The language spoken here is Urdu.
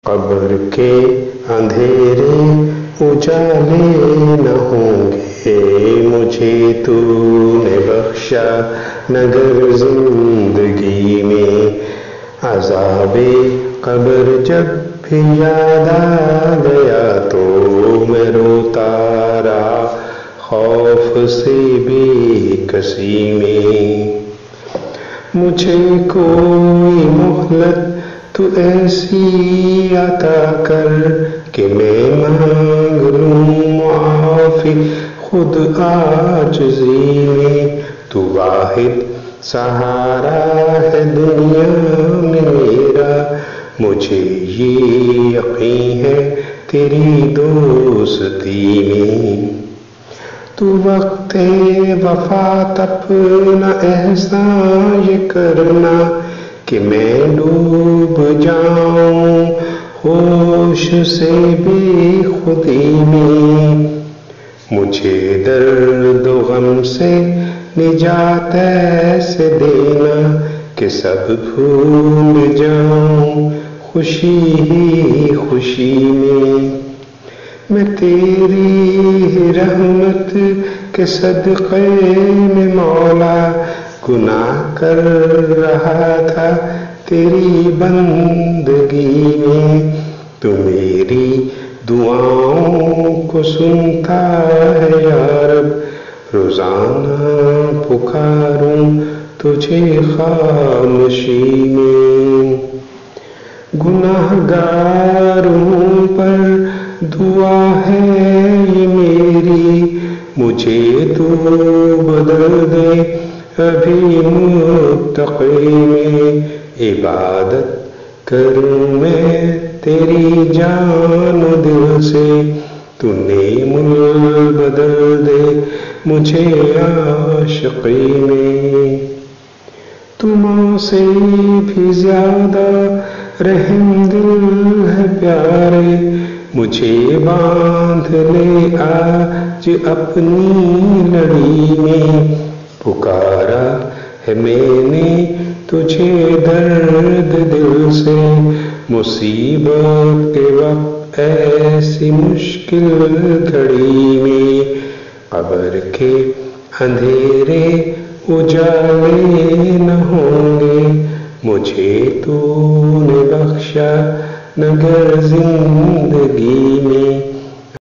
قبر کے اندھیرے اجالے نہ ہوں گے، مجھے تو نے بخشا نگر زندگی میں۔ عذاب قبر جب بھی یاد آ گیا تو میں روتا رہا خوف سے بے کسی میں۔ مجھے کوئی مہلت تو ایسی عطا کر کہ میں مانگ لوں معافی خود عاجزی میں۔ تو واحد سہارا ہے دنیا میں میرا، مجھے یہ یقین ہے تیری دوستی میں۔ تو وقت وفات اپنا احسان یہ کرنا کہ میں ڈوب جاؤں ہوش سے بے خودی میں۔ مجھے درد و غم سے نجات ایسے دینا کہ سب بھول جاؤں خوشی ہی خوشی میں۔ میں تیری رحمت کے صدقے میں مولا گناہ کر رہا تھا تیری بندگی میں۔ تو میری دعاؤں کو سنتا ہے یا رب، روزانہ پکاروں تجھے خاموشی میں۔ گناہ گاروں پر دعا ہے یہ میری، مجھے تو بدل دے ابھی متقی میں۔ عبادت کروں میں تیری جان و دل سے، تو نیم بدل دے مجھے عاشقی میں۔ تو ماں سے بھی زیادہ رحم دل ہے پیارے، مجھے باندھ لے آج اپنی لڑی میں۔ پکارا ہے میں نے تجھے درد دل سے، مصیبت کے وقت ایسی مشکل گھڑی میں۔ قبر کے اندھیرے اجالے نہ ہوں گے، مجھے تو نے بخشا نگر زندگی میں۔